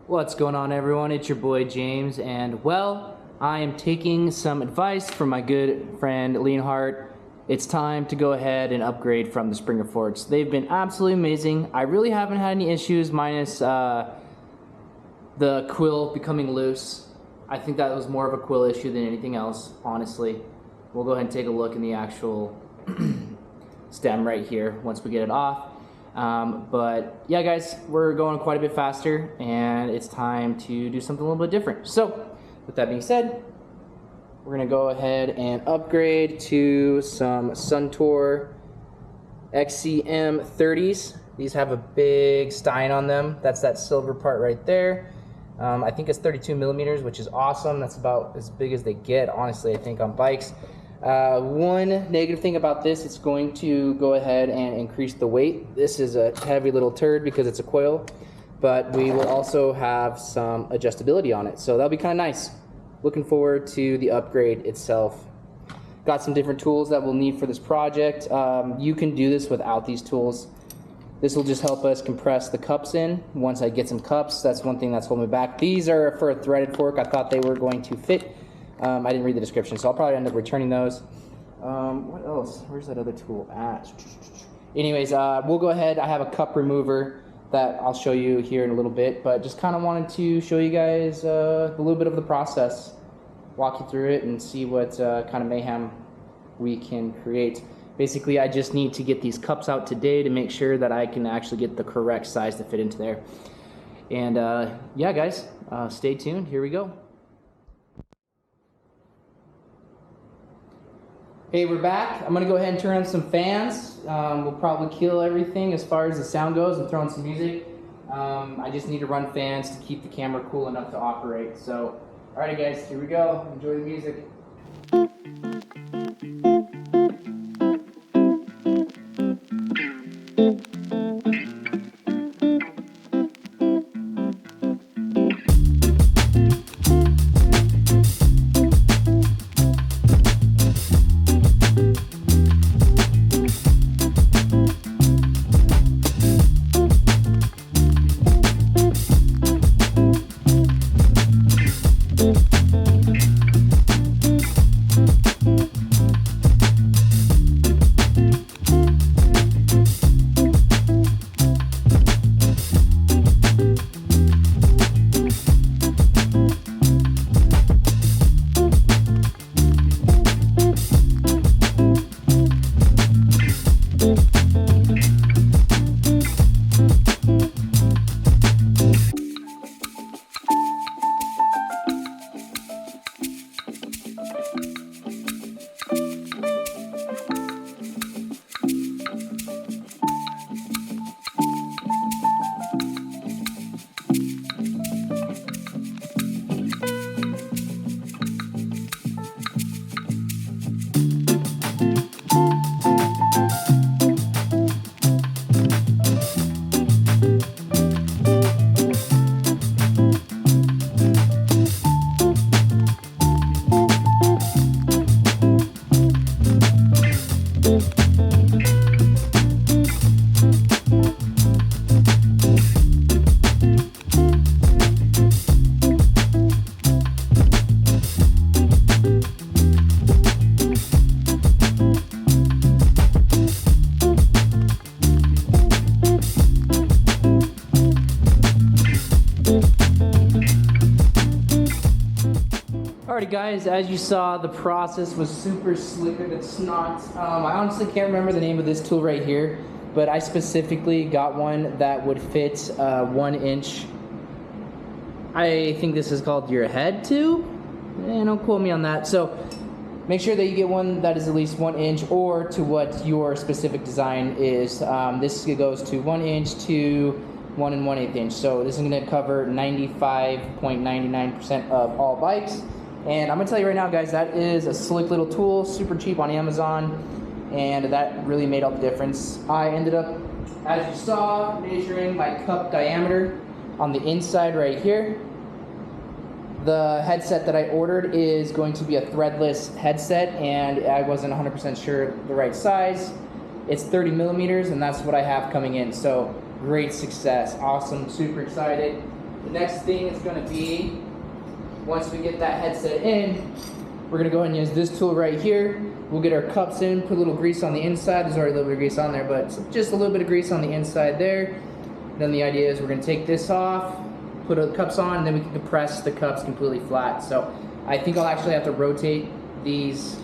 What's going on, everyone? It's your boy James, and well, I am taking some advice from my good friend Leonhardt. It's time to go ahead and upgrade from the Springer forks. They've been absolutely amazing. I really haven't had any issues minus the quill becoming loose. I think that was more of a quill issue than anything else, honestly. We'll go ahead and take a look in the actual stem right here once we get it off. But yeah, guys, we're going quite a bit faster, and it's time to do something a little bit different. So with that being said, we're gonna go ahead and upgrade to some Suntour XCM 30s. These have a big Stein on them. That's that silver part right there. I think it's 32 millimeters, which is awesome. That's about as big as they get, honestly, I think, on bikes. One negative thing about this, it's going to go ahead and increase the weight. This is a heavy little turd because it's a coil, but we will also have some adjustability on it, so that'll be kind of nice. Looking forward to the upgrade itself. Got some different tools that we'll need for this project. You can do this without these tools. This will just help us compress the cups in. Once I get some cups, that's one thing that's holding me back. These are for a threaded fork. I thought they were going to fit. I didn't read the description, so I'll probably end up returning those. What else? Where's that other tool at? Anyways, we'll go ahead. I have a cup remover that I'll show you here in a little bit, but just kind of wanted to show you guys a little bit of the process, walk you through it, and see what kind of mayhem we can create. Basically, I just need to get these cups out today to make sure that I can actually get the correct size to fit into there. And yeah, guys, stay tuned. Here we go. Hey, we're back. I'm gonna go ahead and turn on some fans. We'll probably kill everything as far as the sound goes and throw on some music. I just need to run fans to keep the camera cool enough to operate. So, alrighty guys, here we go. Enjoy the music. Alrighty guys, as you saw, the process was super slick. It's not, I honestly can't remember the name of this tool right here, but I specifically got one that would fit 1 inch. I think this is called your head tube. Don't quote me on that. So make sure that you get one that is at least 1 inch or to what your specific design is. This goes to 1 inch to 1 1/8 inch. So this is going to cover 95.99% of all bikes. And I'm gonna tell you right now, guys, that is a slick little tool, super cheap on Amazon, and that really made all the difference. I ended up, as you saw, measuring my cup diameter on the inside right here. The headset that I ordered is going to be a threadless headset, and I wasn't 100% sure the right size. It's 30 millimeters, and that's what I have coming in. So great success, awesome, super excited. The next thing is going to be, once we get that headset in, we're going to go ahead and use this tool right here. We'll get our cups in, put a little grease on the inside. There's already a little bit of grease on there, but just a little bit of grease on the inside there. Then the idea is we're going to take this off, put the cups on, and then we can compress the cups completely flat. So I think I'll actually have to rotate these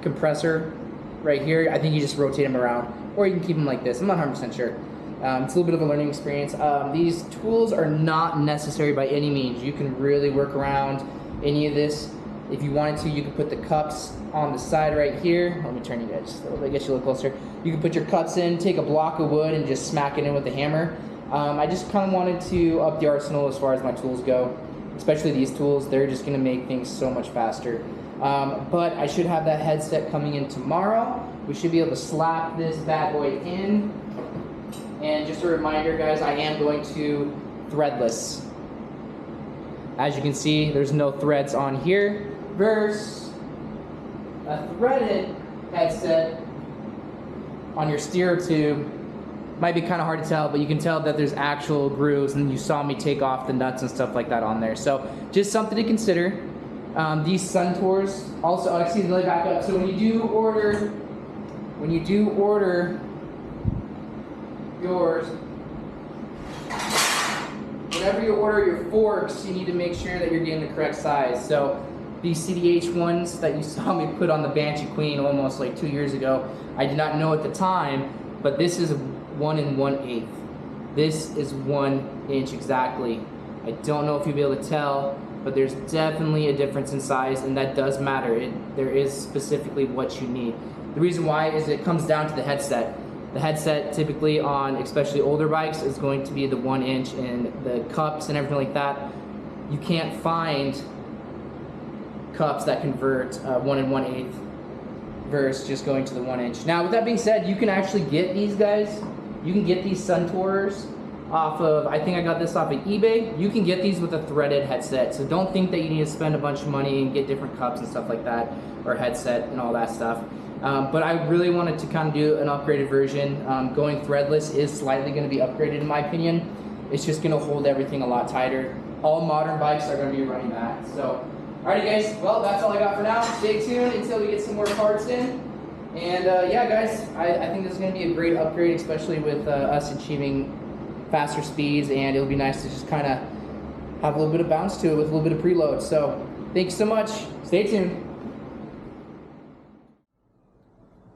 compressor right here. I think you just rotate them around, or you can keep them like this. I'm not 100% sure. It's a little bit of a learning experience. These tools are not necessary by any means. You can really work around any of this. If you wanted to, you could put the cups on the side right here. Let me turn you guys just a little bit, get you a little closer. You can put your cups in, take a block of wood, and just smack it in with the hammer. I just kind of wanted to up the arsenal as far as my tools go, especially these tools. They're just going to make things so much faster. But I should have that headset coming in tomorrow. We should be able to slap this bad boy in. And just a reminder, guys, I am going to threadless. As you can see, there's no threads on here. Versus a threaded headset on your steer tube. Might be kind of hard to tell, but you can tell that there's actual grooves, and you saw me take off the nuts and stuff like that on there. So just something to consider. These Suntours also, excuse me, let me back up. So when you do order yours, whenever you order your forks, you need to make sure that you're getting the correct size. So these CDH ones that you saw me put on the Banshee Queen almost like 2 years ago, I did not know at the time, but this is 1 1/8. This is 1 inch exactly. I don't know if you'll be able to tell, but there's definitely a difference in size, and that does matter. There is specifically what you need. The reason why is it comes down to the headset. The headset typically on especially older bikes is going to be the 1 inch, and the cups and everything like that, you can't find cups that convert 1 1/8 versus just going to the 1 inch. Now with that being said, you can actually get these guys. You can get these Suntours off of, I think I got this off of eBay. You can get these with a threaded headset, so don't think that you need to spend a bunch of money and get different cups and stuff like that, or headset and all that stuff. But I really wanted to kind of do an upgraded version. Going threadless is slightly going to be upgraded in my opinion. It's just going to hold everything a lot tighter. All modern bikes are going to be running that. So, alrighty guys, well that's all I got for now. Stay tuned until we get some more parts in. And yeah guys, I think this is going to be a great upgrade, especially with us achieving faster speeds, and it'll be nice to just kind of have a little bit of bounce to it with a little bit of preload. So, thank you so much. Stay tuned.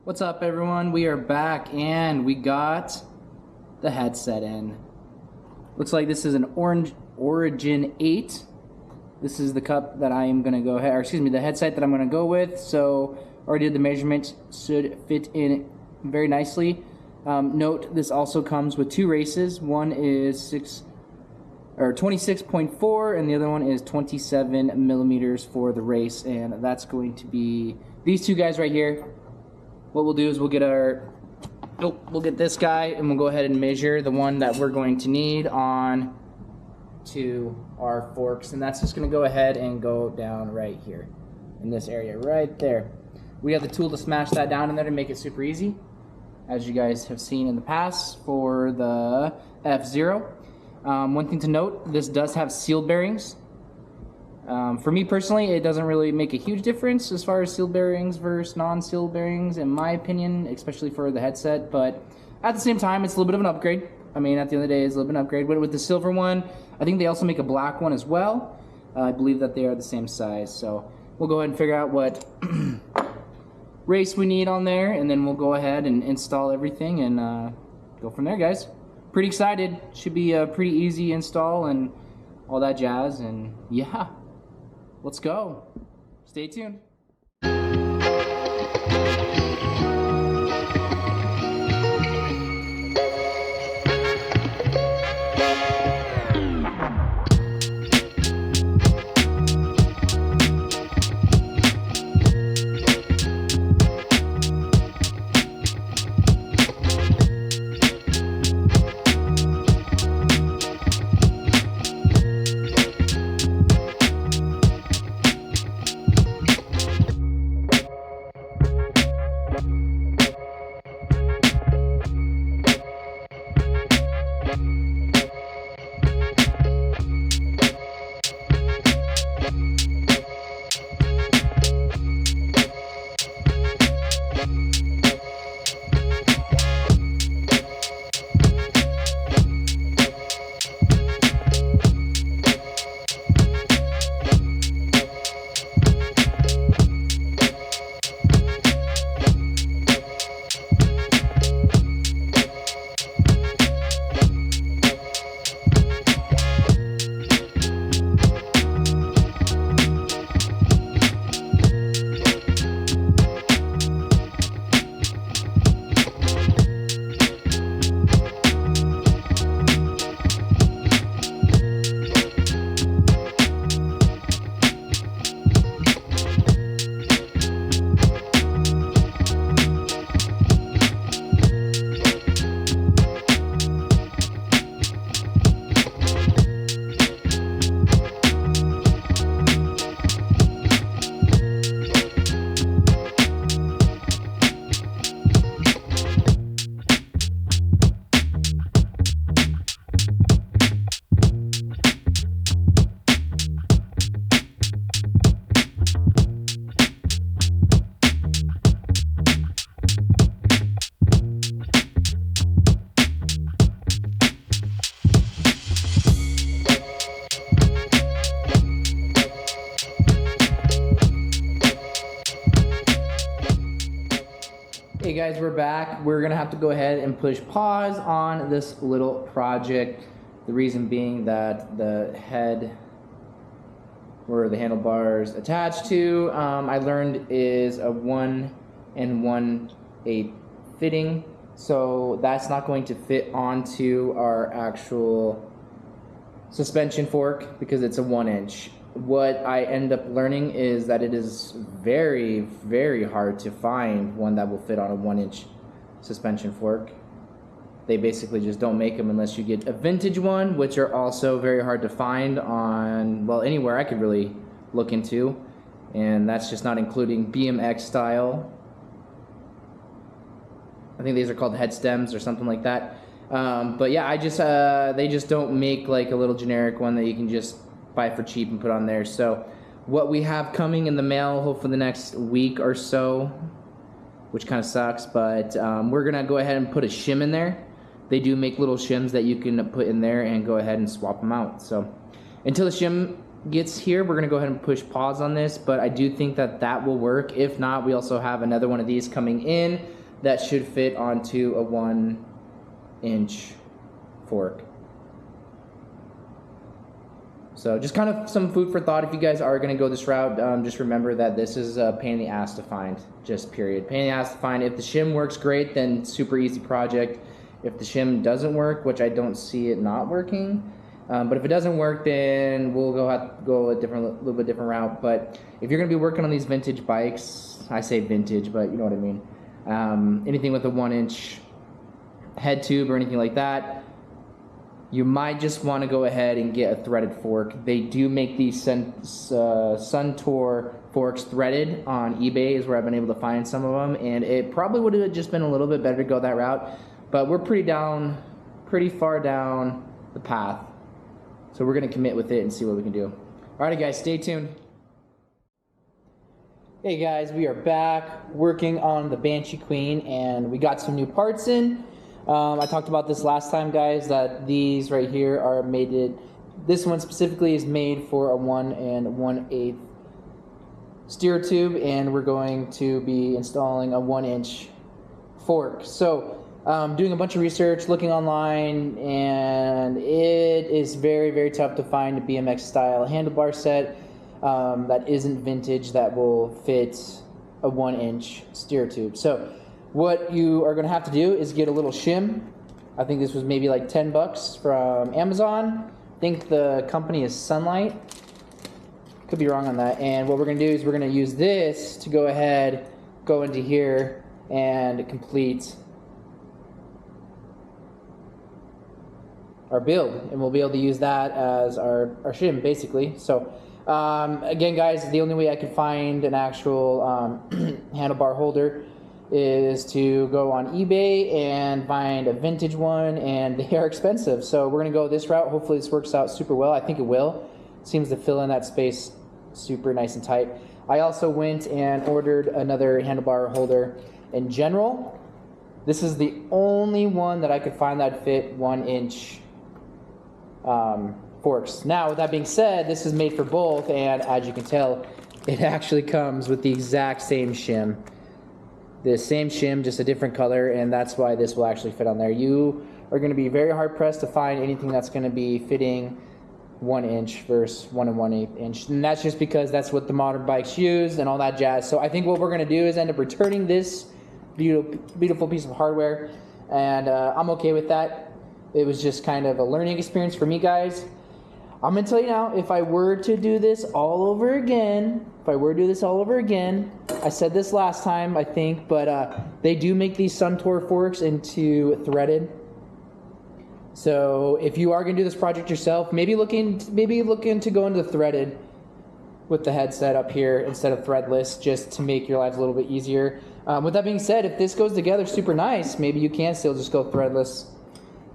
What's up everyone? We are back and we got the headset in. Looks like this is an Origin 8. This is the cup that I am going to go ahead, or excuse me, the headset that I'm going to go with. So already did the measurements, should fit in very nicely. Note this also comes with 2 races. One is 26.4 and the other one is 27 millimeters for the race, and that's going to be these two guys right here. What we'll do is we'll get this guy and we'll go ahead and measure the one that we're going to need on to our forks, and that's just going to go ahead and go down right here in this area right there. We have the tool to smash that down in there to make it super easy, as you guys have seen in the past for the F0. One thing to note, this does have sealed bearings. For me personally, it doesn't really make a huge difference as far as sealed bearings versus non-sealed bearings, in my opinion, especially for the headset, but at the same time, it's a little bit of an upgrade. I mean, at the end of the day, it's a little bit of an upgrade. With the silver one, I think they also make a black one as well. I believe that they are the same size, so we'll go ahead and figure out what race we need on there, and then we'll go ahead and install everything and go from there, guys. Pretty excited. Should be a pretty easy install and all that jazz, and yeah. Let's go. Stay tuned. guys, we're back. We're gonna have to go ahead and push pause on this little project. The reason being that the head where the handlebars attached to, I learned is a 1 1/8 fitting. So that's not going to fit onto our actual suspension fork because it's a 1-inch. What I end up learning is that it is very, very hard to find one that will fit on a 1-inch suspension fork. They basically just don't make them unless you get a vintage one, which are also very hard to find on, well, anywhere I could really look into. And that's just not including BMX style. I think these are called head stems or something like that. But yeah, they just don't make like a little generic one that you can just buy for cheap and put on there. So what we have coming in the mail, hopefully the next week or so, which kind of sucks, but we're gonna go ahead and put a shim in there. They do make little shims that you can put in there and go ahead and swap them out. So until the shim gets here, we're gonna go ahead and push pause on this, but I do think that that will work. If not, we also have another one of these coming in that should fit onto a 1-inch fork. So just kind of some food for thought if you guys are going to go this route. Just remember that this is a pain in the ass to find, just period. Pain in the ass to find. If the shim works great, then super easy project. If the shim doesn't work, which I don't see it not working, but if it doesn't work, then we'll have to go a little bit different route. But if you're going to be working on these vintage bikes, I say vintage, but you know what I mean. Anything with a 1-inch head tube or anything like that, you might just want to go ahead and get a threaded fork. They do make these Suntour forks threaded on eBay is where I've been able to find some of them, and it probably would have just been a little bit better to go that route, but we're pretty far down the path. So we're going to commit with it and see what we can do. Alrighty guys, stay tuned. Hey guys, we are back working on the Banshee Queen, and we got some new parts in. I talked about this last time, guys, that these right here are this one specifically is made for a 1 1/8 steer tube, and we're going to be installing a 1-inch fork. So doing a bunch of research, looking online, and it is very, very tough to find a BMX style handlebar set that isn't vintage that will fit a 1-inch steer tube. So what you are going to have to do is get a little shim. I think this was maybe like $10 from Amazon. I think the company is Sunlight. Could be wrong on that. And what we're going to do is we're going to use this to go into here and complete our build. And we'll be able to use that as our shim, basically. So again, guys, the only way I could find an actual handlebar holder is to go on eBay and find a vintage one, and they are expensive. So we're gonna go this route. Hopefully this works out super well. I think it will. Seems to fill in that space super nice and tight. I also went and ordered another handlebar holder in general. This is the only one that I could find that fit 1-inch forks. Now, with that being said, this is made for both, and as you can tell, it actually comes with the exact same shim. The same shim, just a different color, and that's why this will actually fit on there. You are going to be very hard pressed to find anything that's going to be fitting 1-inch versus 1 1/8 inch, and that's just because that's what the modern bikes use and all that jazz. So I think what we're going to do is end up returning this beautiful piece of hardware, and I'm okay with that. It was just kind of a learning experience for me, guys. I'm going to tell you now, if I were to do this all over again, I said this last time, I think, but they do make these Suntour forks into threaded. So if you are going to do this project yourself, maybe look into going to the threaded with the headset up here instead of threadless, just to make your lives a little bit easier. With that being said, if this goes together super nice, maybe you can still just go threadless.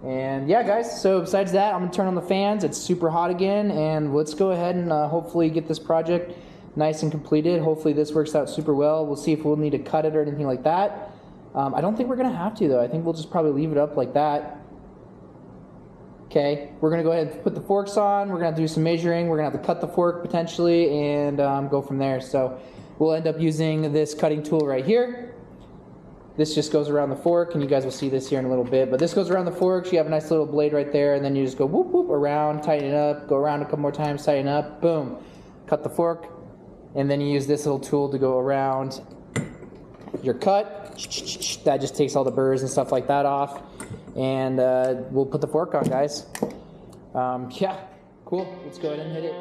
And yeah, guys, so besides that, I'm going to turn on the fans. It's super hot again, and let's go ahead and hopefully get this project nice and completed. Hopefully this works out super well. We'll see if we'll need to cut it or anything like that. I don't think we're going to have to, though. I think we'll just probably leave it up like that. Okay, we're going to go ahead and put the forks on. We're going to do some measuring. We're going to have to cut the fork potentially and go from there. So we'll end up using this cutting tool right here. This just goes around the fork, and you guys will see this here in a little bit. But this goes around the fork, so you have a nice little blade right there, and then you just go whoop, whoop, around, tighten it up, go around a couple more times, tighten up, boom. Cut the fork, and then you use this little tool to go around your cut. That just takes all the burrs and stuff like that off. And we'll put the fork on, guys. Yeah, cool. Let's go ahead and hit it.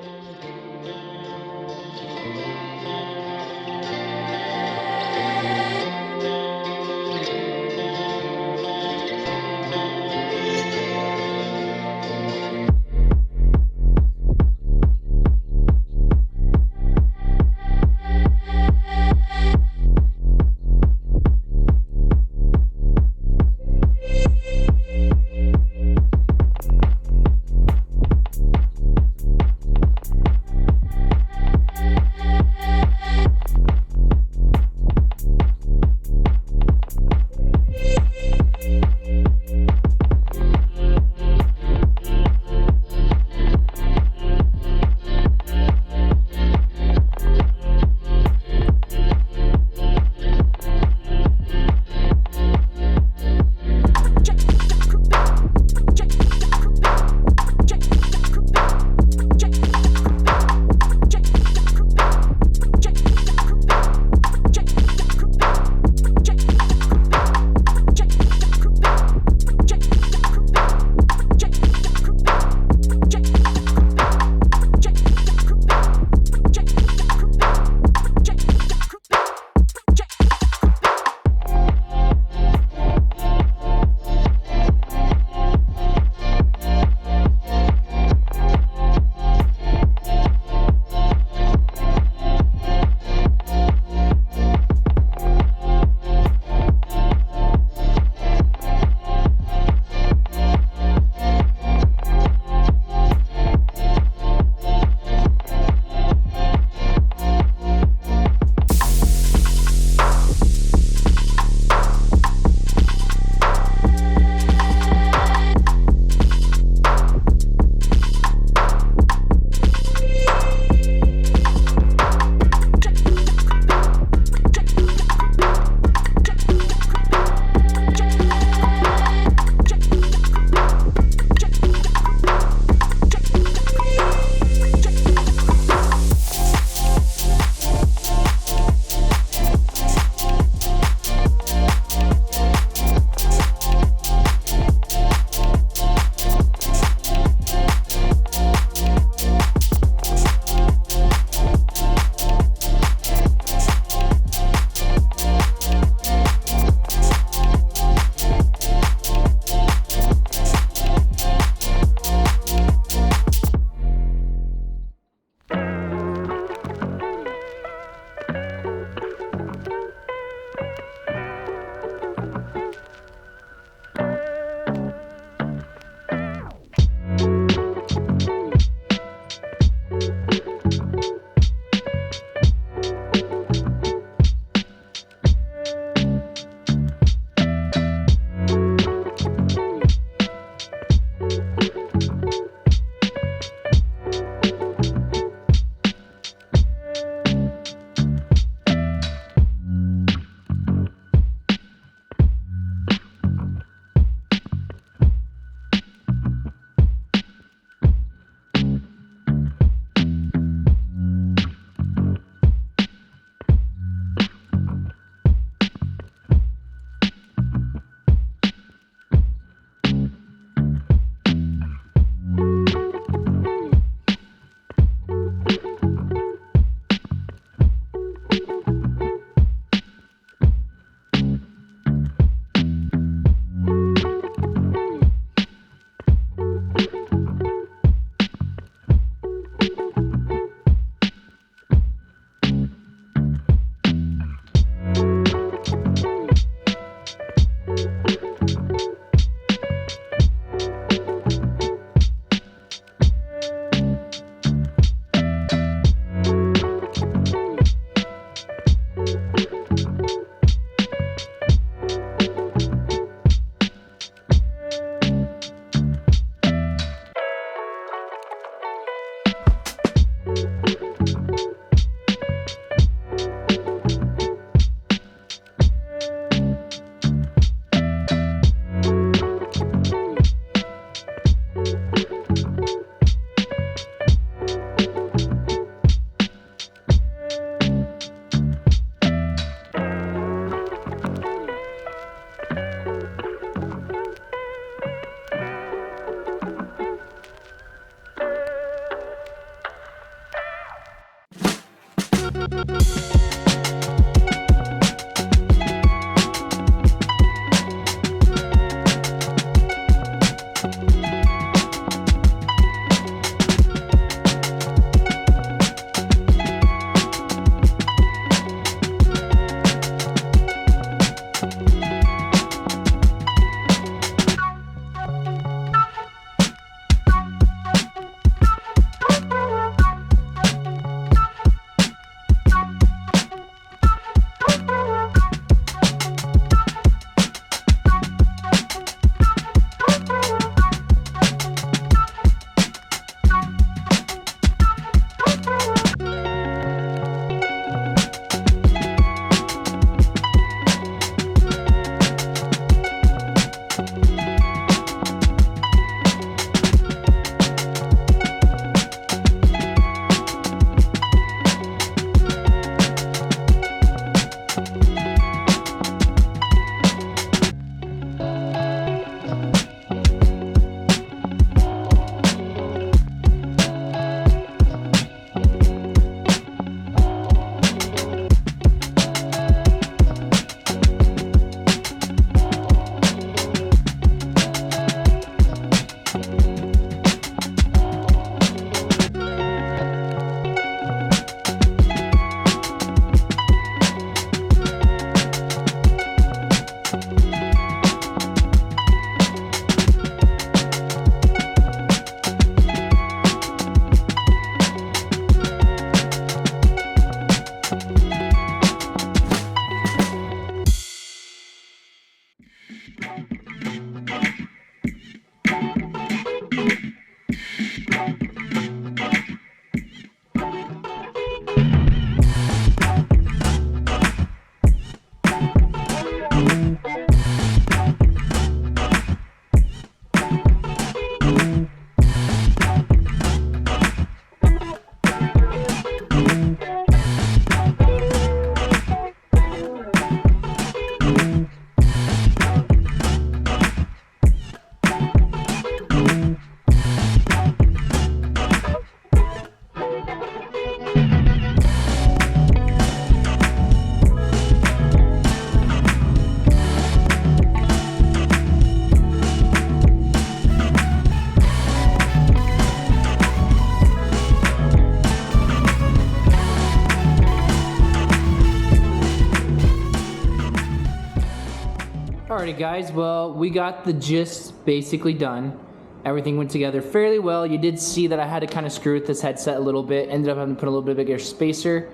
Alrighty guys, well, we got the gist basically done. Everything went together fairly well. You did see that I had to kind of screw with this headset a little bit. Ended up having to put a little bit bigger spacer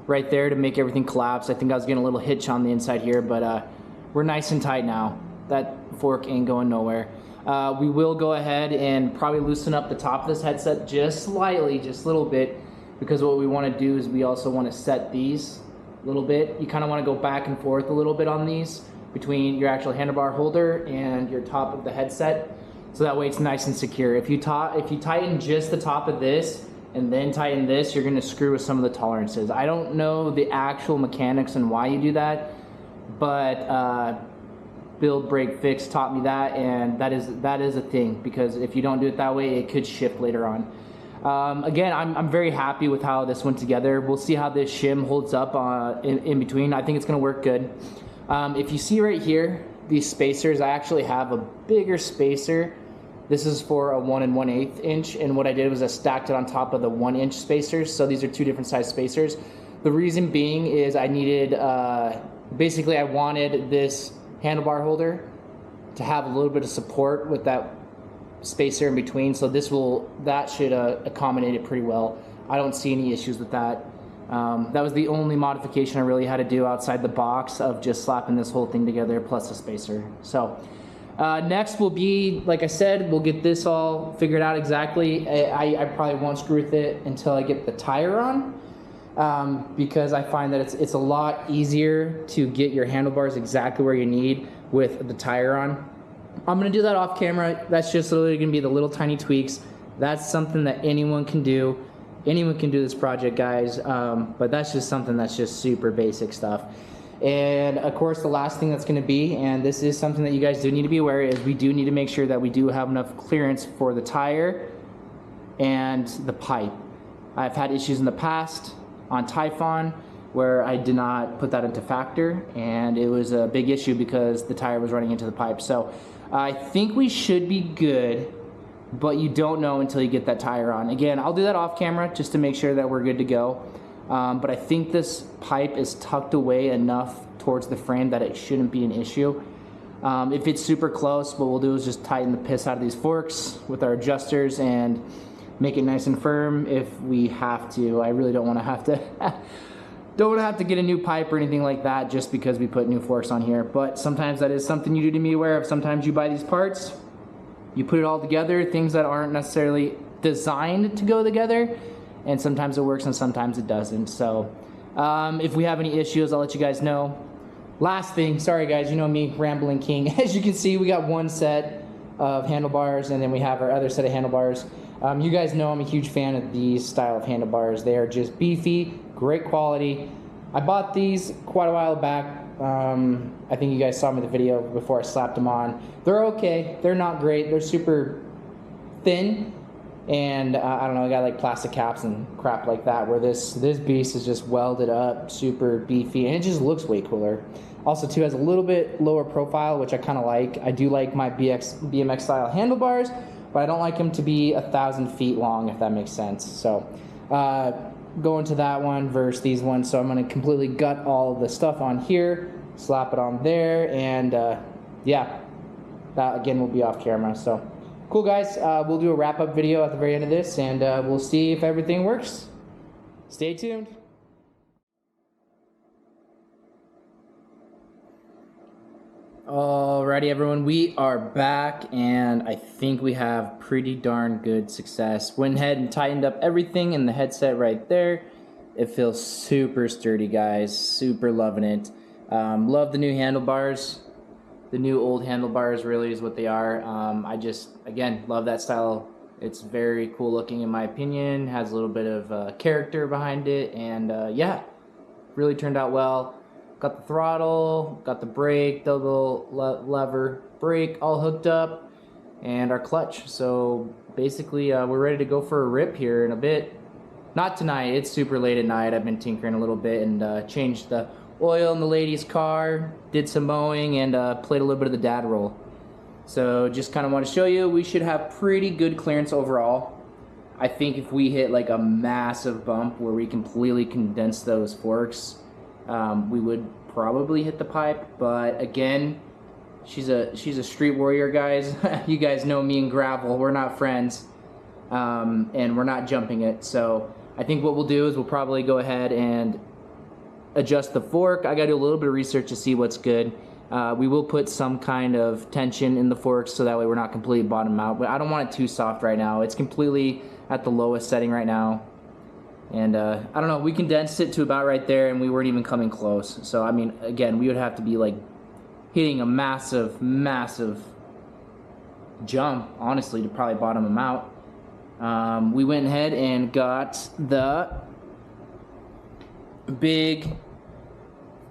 right there to make everything collapse. I think I was getting a little hitch on the inside here, but we're nice and tight now. That fork ain't going nowhere. We will go ahead and probably loosen up the top of this headset just slightly, just a little bit, because what we want to do is we also want to set these a little bit. You kind of want to go back and forth a little bit on these between your actual handlebar holder and your top of the headset, so that way it's nice and secure. If you tighten just the top of this and then tighten this, you're going to screw with some of the tolerances. I don't know the actual mechanics and why you do that, but Build Break Fix taught me that, and that is a thing, because if you don't do it that way, it could shift later on. Again, I'm very happy with how this went together. We'll see how this shim holds up in between. I think it's going to work good. If you see right here, these spacers, I actually have a bigger spacer. This is for a 1 1/8 inch, and what I did was I stacked it on top of the 1 inch spacers, so these are two different size spacers. The reason being is I needed, basically I wanted this handlebar holder to have a little bit of support with that spacer in between, so that should accommodate it pretty well. I don't see any issues with that. That was the only modification I really had to do outside the box of just slapping this whole thing together plus a spacer. So next will be, like I said, we'll get this all figured out exactly. I probably won't screw with it until I get the tire on, because I find that it's a lot easier to get your handlebars exactly where you need with the tire on. I'm gonna do that off camera. That's just literally gonna be the little tiny tweaks. That's something that anyone can do. Anyone can do this project, guys, but that's just something that's just super basic stuff. And of course, the last thing that's going to be, and this is something that you guys do need to be aware, is we do need to make sure that we do have enough clearance for the tire and the pipe. I've had issues in the past on Typhon where I did not put that into factor, and it was a big issue because the tire was running into the pipe. So I think we should be good, but you don't know until you get that tire on. Again, I'll do that off camera just to make sure that we're good to go. But I think this pipe is tucked away enough towards the frame that it shouldn't be an issue. If it's super close, what we'll do is just tighten the piss out of these forks with our adjusters and make it nice and firm if we have to. I really don't want to have to get a new pipe or anything like that just because we put new forks on here. But sometimes that is something you do to be aware of. Sometimes you buy these parts, you put it all together, things that aren't necessarily designed to go together, and sometimes it works and sometimes it doesn't. So if we have any issues, I'll let you guys know. Last thing, sorry guys, you know me, rambling king. As you can see, we got one set of handlebars, and then we have our other set of handlebars. You guys know I'm a huge fan of these style of handlebars. They are just beefy, great quality. I bought these quite a while back. I think you guys saw me in the video before I slapped them on. They're okay. They're not great. They're super thin, and I don't know, I got like plastic caps and crap like that, where this beast is just welded up, super beefy, and it just looks way cooler. Also too, has a little bit lower profile, which I kind of like. I do like my BMX style handlebars, but I don't like them to be 1,000 feet long, if that makes sense. So going to that one versus these ones, so I'm going to completely gut all the stuff on here, slap it on there, and yeah, that again will be off camera. So cool guys, we'll do a wrap-up video at the very end of this, and we'll see if everything works. Stay tuned. Alrighty everyone, we are back, and I think we have pretty darn good success. Went ahead and tightened up everything in the headset right there. It feels super sturdy, guys. Super loving it. Love the new handlebars. The new old handlebars really is what they are. I just, again, love that style. It's very cool looking in my opinion. Has a little bit of character behind it, and yeah, really turned out well. Got the throttle, got the brake, double lever brake all hooked up, and our clutch. So basically we're ready to go for a rip here in a bit. Not tonight, it's super late at night. I've been tinkering a little bit and changed the oil in the lady's car, did some mowing, and played a little bit of the dad roll. So just kind of want to show you, we should have pretty good clearance overall. I think if we hit like a massive bump where we completely condense those forks, we would probably hit the pipe. But again, She's a street warrior, guys. You guys know me and gravel. We're not friends, and we're not jumping it. So I think what we'll do is we'll probably go ahead and adjust the fork. I got to do a little bit of research to see what's good. We will put some kind of tension in the forks so that way we're not completely bottom out. But I don't want it too soft right now. It's completely at the lowest setting right now. And I don't know, we condensed it to about right there and we weren't even coming close. So I mean, again, we would have to be like hitting a massive, massive jump, honestly, to probably bottom them out. We went ahead and got the big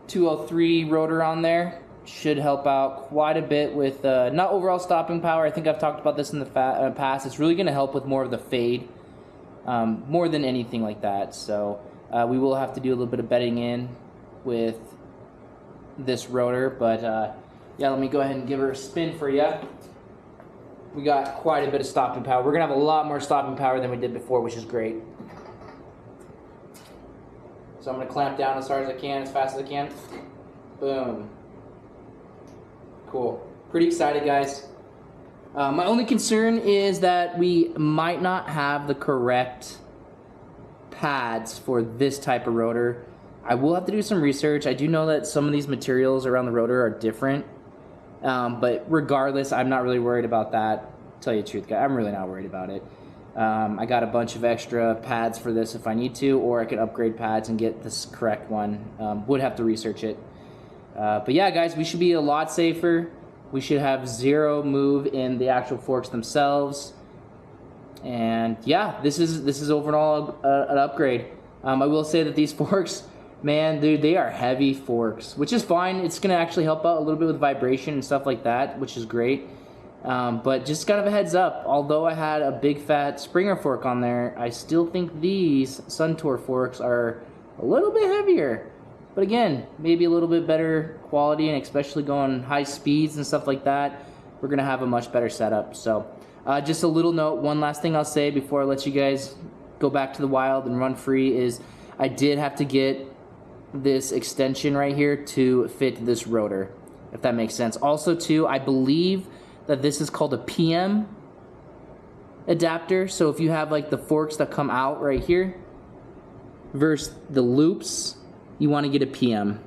203 rotor on there. Should help out quite a bit with not overall stopping power. I think I've talked about this in the past. It's really going to help with more of the fade, more than anything like that. So we will have to do a little bit of bedding in with this rotor, but yeah, let me go ahead and give her a spin for you. We got quite a bit of stopping power. We're gonna have a lot more stopping power than we did before, which is great. So I'm gonna clamp down as hard as I can, as fast as I can. Boom. Cool. Pretty excited, guys. My only concern is that we might not have the correct pads for this type of rotor. I will have to do some research. I do know that some of these materials around the rotor are different, but regardless, I'm not really worried about that. To tell you the truth, guys, I'm really not worried about it. I got a bunch of extra pads for this if I need to, or I could upgrade pads and get this correct one. Would have to research it. But yeah, guys, we should be a lot safer. We should have zero move in the actual forks themselves. And yeah, this is overall an upgrade. I will say that these forks, man, dude, they are heavy forks, which is fine. It's going to actually help out a little bit with vibration and stuff like that, which is great. But just kind of a heads up, although I had a big fat Springer fork on there, I still think these Suntour forks are a little bit heavier. But again, maybe a little bit better quality, and especially going high speeds and stuff like that, we're going to have a much better setup. So just a little note, one last thing I'll say before I let you guys go back to the wild and run free is I did have to get this extension right here to fit this rotor, if that makes sense. Also too, I believe that this is called a PM adapter. So if you have like the forks that come out right here versus the loops, you want to get a PM.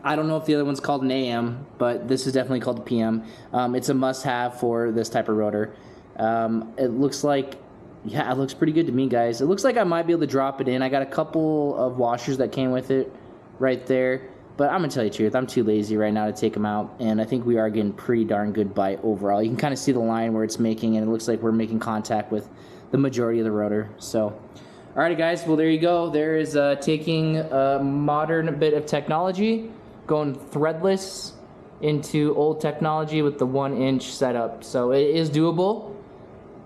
I don't know if the other one's called an AM, but this is definitely called a PM. It's a must-have for this type of rotor. It looks like, yeah, it looks pretty good to me, guys. It looks like I might be able to drop it in. I got a couple of washers that came with it right there, but I'm gonna tell you the truth, I'm too lazy right now to take them out, and I think we are getting pretty darn good bite overall. You can kind of see the line where it's making, and it looks like we're making contact with the majority of the rotor. So alrighty, guys, well, there you go. There is taking a modern bit of technology, going threadless into old technology with the 1-inch setup. So it is doable.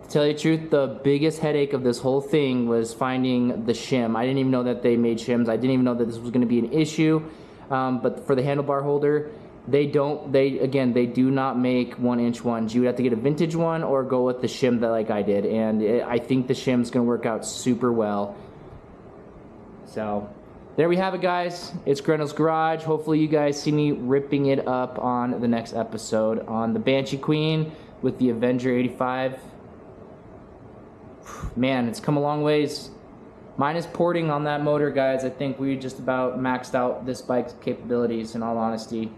To tell you the truth, the biggest headache of this whole thing was finding the shim. I didn't even know that they made shims. I didn't even know that this was going to be an issue. But for the handlebar holder, they do not make 1-inch ones. You would have to get a vintage one or go with the shim that like I did, and I think the shim's gonna work out super well. So there we have it, guys. It's Grendel's Garage. Hopefully you guys see me ripping it up on the next episode on the Banshee Queen with the Avenger 85. Man, it's come a long ways. Minus porting on that motor, guys, I think we just about maxed out this bike's capabilities, in all honesty.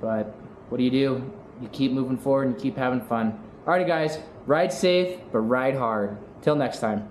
But what do? You keep moving forward and you keep having fun. Alrighty, guys, ride safe, but ride hard. Till next time.